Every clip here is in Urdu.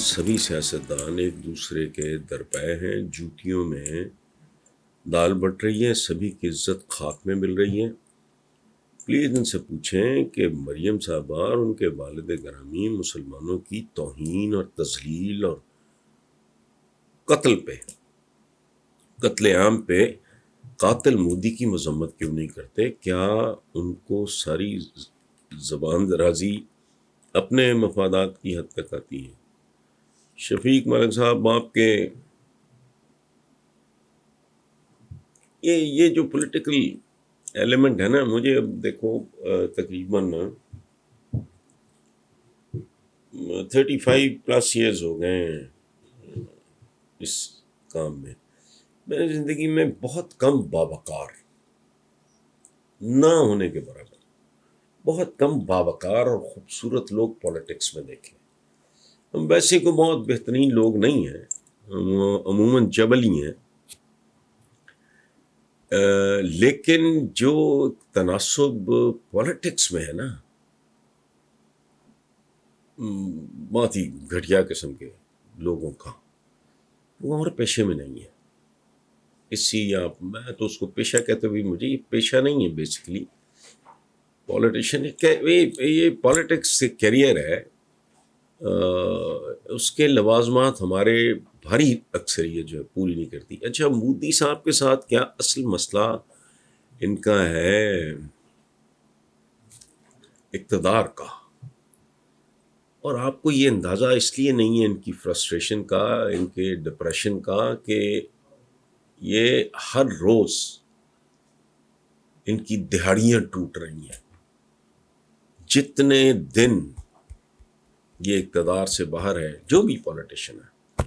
سبھی سیاستدان ایک دوسرے کے درپے ہیں، جوتیوں میں دال بٹ رہی ہے، سبھی کی عزت خاک میں مل رہی ہے۔ پلیز ان سے پوچھیں کہ مریم صاحبہ اور ان کے والد گرامی مسلمانوں کی توہین اور تذلیل اور قتل عام پہ قاتل مودی کی مذمت کیوں نہیں کرتے؟ کیا ان کو ساری زبان درازی اپنے مفادات کی حد تک آتی ہے؟ شفیق ملک صاحب، آپ کے یہ جو پولیٹیکل ایلیمنٹ ہے نا، مجھے اب دیکھو تقریباً 35+ ایئرز ہو گئے ہیں اس کام میں۔ میں نے زندگی میں بہت کم باوقار، نہ ہونے کے برابر بہت کم باوقار اور خوبصورت لوگ پولیٹکس میں دیکھے۔ ہم ویسے کو بہت بہترین لوگ نہیں ہیں، عموماً جبلی ہیں، لیکن جو تناسب پولیٹکس میں ہے نا، بہت ہی گھٹیا قسم کے لوگوں کا، وہ ہمارے پیشے میں نہیں ہے۔ میں تو اس کو پیشہ کہتے ہوئے، مجھے یہ پیشہ نہیں ہے بیسیکلی۔ پولیٹیشین یہ پولیٹکس سے کیریئر ہے، اس کے لوازمات ہمارے بھاری اکثریت جو ہے پوری نہیں کرتی۔ اچھا، مودی صاحب کے ساتھ کیا اصل مسئلہ ان کا ہے اقتدار کا، اور آپ کو یہ اندازہ اس لیے نہیں ہے ان کی فرسٹریشن کا، ان کے ڈپریشن کا، کہ یہ ہر روز ان کی دہاڑیاں ٹوٹ رہی ہیں۔ جتنے دن یہ اقتدار سے باہر ہے، جو بھی پولیٹیشین ہے،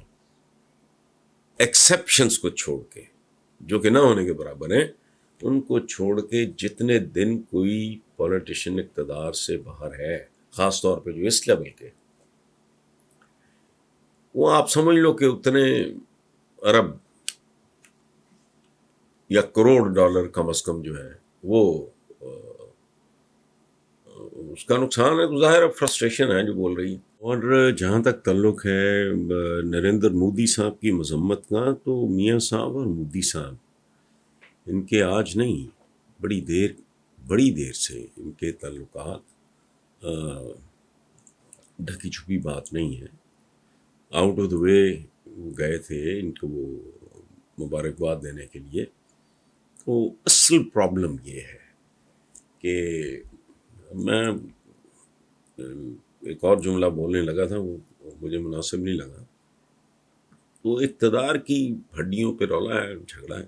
ایکسیپشنز کو چھوڑ کے، جو کہ نہ ہونے کے برابر ہیں، ان کو چھوڑ کے جتنے دن کوئی پولیٹیشین اقتدار سے باہر ہے، خاص طور پہ جو اس لیول کے، وہ آپ سمجھ لو کہ اتنے ارب یا کروڑ ڈالر کم از کم جو ہے وہ اس کا نقصان ہے۔ تو ظاہر فرسٹریشن ہے جو بول رہی ہے۔ اور جہاں تک تعلق ہے نریندر مودی صاحب کی مذمت کا، تو میاں صاحب اور مودی صاحب ان کے آج نہیں، بڑی دیر سے ان کے تعلقات ڈھکی چھپی بات نہیں ہے۔ آؤٹ آف دا وے گئے تھے ان کو وہ مبارکباد دینے کے لیے۔ تو اصل پرابلم یہ ہے کہ میں ایک اور جملہ بولنے لگا تھا، وہ مجھے مناسب نہیں لگا۔ تو اقتدار کی ہڈیوں پہ رولا ہے، جھگڑا ہے،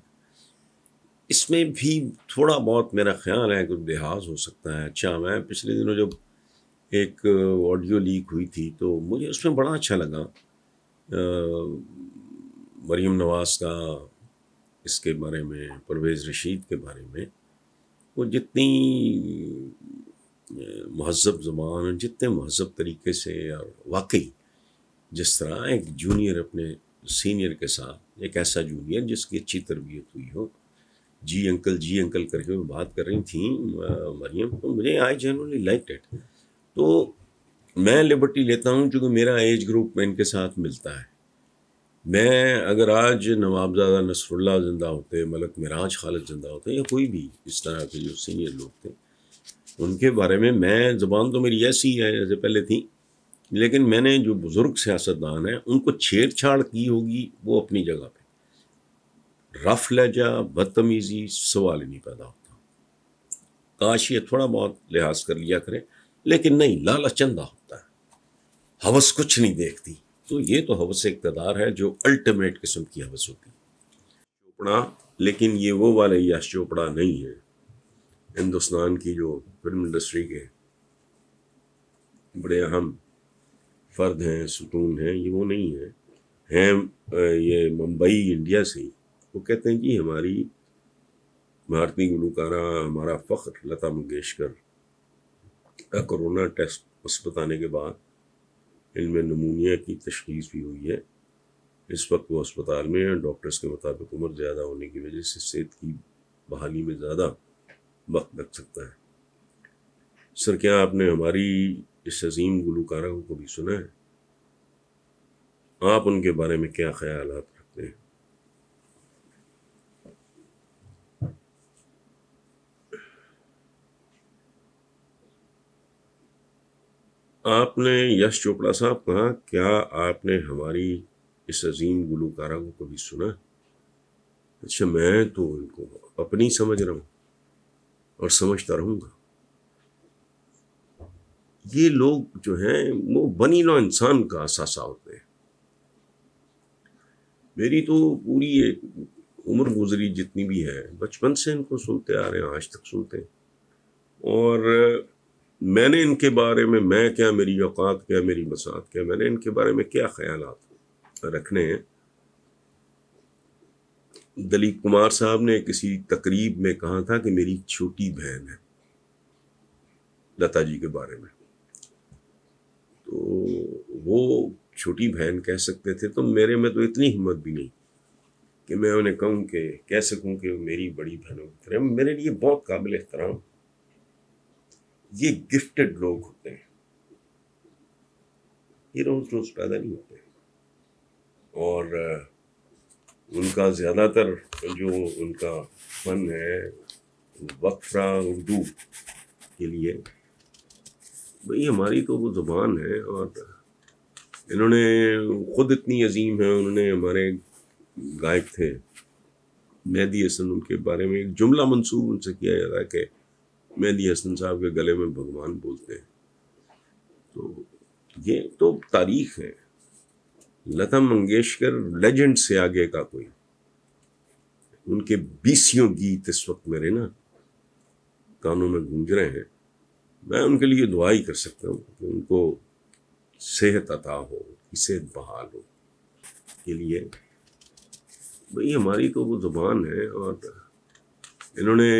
اس میں بھی تھوڑا بہت میرا خیال ہے کہ لحاظ ہو سکتا ہے۔ اچھا، میں پچھلے دنوں جب ایک آڈیو لیک ہوئی تھی تو مجھے اس میں بڑا اچھا لگا، مریم نواز کا، اس کے بارے میں، پرویز رشید کے بارے میں، وہ جتنی مہذب زبان، جتنے مہذب طریقے سے، اور واقعی جس طرح ایک جونیئر اپنے سینئر کے ساتھ، ایک ایسا جونیئر جس کی اچھی تربیت ہوئی ہو، جی انکل کر کے وہ بات کر رہی تھیں مریم، تو مجھے آئی جنرلی لائک اٹ۔ تو میں لبرٹی لیتا ہوں چونکہ میرا ایج گروپ میں ان کے ساتھ ملتا ہے۔ میں اگر آج نوابزادہ نصر اللہ زندہ ہوتے، ملک معراج خالد زندہ ہوتے، یا کوئی بھی اس طرح کے جو سینئر لوگ تھے، ان کے بارے میں زبان تو میری ایسی ہے جیسے پہلے تھی، لیکن میں نے جو بزرگ سیاستدان ہیں ان کو چھیڑ چھاڑ کی ہوگی وہ اپنی جگہ پہ، رف لہجہ، بدتمیزی، سوال ہی نہیں پیدا ہوتا۔ کاش یہ تھوڑا بہت لحاظ کر لیا کرے، لیکن نہیں، لالچ اندھا ہوتا ہے، ہوس کچھ نہیں دیکھتی۔ تو یہ تو ہوس اقتدار ہے جو الٹیمیٹ قسم کی ہوس ہوتی ہے۔ چوپڑا، لیکن یہ وہ والے یش چوپڑا نہیں ہے ہندوستان کی جو فلم انڈسٹری کے بڑے اہم فرد ہیں، ستون ہیں، یہ وہ نہیں ہیں۔ یہ ممبئی انڈیا سے ہی وہ کہتے ہیں جی ہماری بھارتی گلوکارہ، ہمارا فخر لتا منگیشکر کا کورونا ٹیسٹ مثبت آنے کے بعد ان میں نمونیا کی تشخیص بھی ہوئی ہے۔ اس وقت وہ اسپتال میں ہیں، ڈاکٹرز کے مطابق عمر زیادہ ہونے کی وجہ سے صحت کی بحالی میں زیادہ وقت لگ سکتا ہے۔ سر، کیا آپ نے ہماری اس عظیم گلوکارہ کو کبھی سنا ہے؟ آپ ان کے بارے میں کیا خیالات رکھتے ہیں؟ آپ نے یش چوپڑا صاحب کہا، کیا آپ نے ہماری اس عظیم گلوکارہ کو کبھی سنا؟ اچھا، میں تو ان کو اپنی سمجھ رہا ہوں اور سمجھتا رہوں گا۔ یہ لوگ جو ہیں وہ بنی نوع انسان کا اثاثہ ہوتے ہیں۔ میری تو پوری ایک عمر گزری جتنی بھی ہے، بچپن سے ان کو سنتے آ رہے ہیں، آج تک سنتے ہیں۔ اور میں نے ان کے بارے میں کیا، میری اوقات کیا، میری بساط کیا، میں نے ان کے بارے میں کیا خیالات رکھنے ہیں؟ دلیپ کمار صاحب نے کسی تقریب میں کہا تھا کہ میری چھوٹی بہن ہے، لتا جی کے بارے میں۔ تو وہ چھوٹی بہن کہہ سکتے تھے، تو میرے میں تو اتنی ہمت بھی نہیں کہ میں انہیں کہوں کہ کہہ سکوں کہ میری بڑی بہنوں کی طرح۔ میرے لیے بہت قابل احترام، یہ گفٹڈ لوگ ہوتے ہیں، یہ روز روز پیدا نہیں ہوتے۔ اور ان کا زیادہ تر جو ان کا فن ہے وقفہ اردو کے لیے، بھئی ہماری تو وہ زبان ہے، اور انہوں نے خود اتنی عظیم ہے۔ انہوں نے ہمارے گائک تھے مہدی حسن، ان کے بارے میں ایک جملہ منسوب ان سے کیا جاتا ہے کہ مہدی حسن صاحب کے گلے میں بھگوان بولتے ہیں۔ تو یہ تو تاریخ ہے۔ لتا منگیشکر لیجنڈ سے آگے کا کوئی، ان کے 20 گیت اس وقت میرے نا کانوں میں گونج رہے ہیں۔ میں ان کے لیے دعا ہی کر سکتا ہوں کہ ان کو صحت عطا ہو، صحت بحال ہو کے لیے۔ بھئی ہماری تو وہ زبان ہے، اور انہوں نے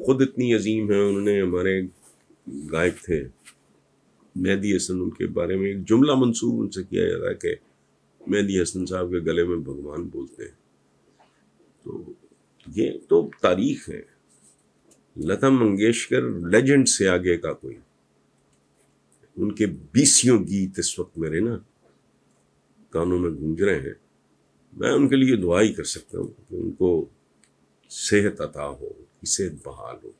خود اتنی عظیم ہے۔ انہوں نے ہمارے گائک تھے مہدی حسن، ان کے بارے میں ایک جملہ منسوب ان سے کیا جاتا ہے کہ مہدی حسن صاحب کے گلے میں بھگوان بولتے ہیں۔ تو یہ تو تاریخ ہے۔ لتا منگیشکر لیجنڈ سے آگے کا کوئی، ان کے 20 گیت اس وقت میرے نا کانوں میں گونج رہے ہیں۔ میں ان کے لیے دعا ہی کر سکتا ہوں کہ ان کو صحت عطا ہو، صحت بحال ہو۔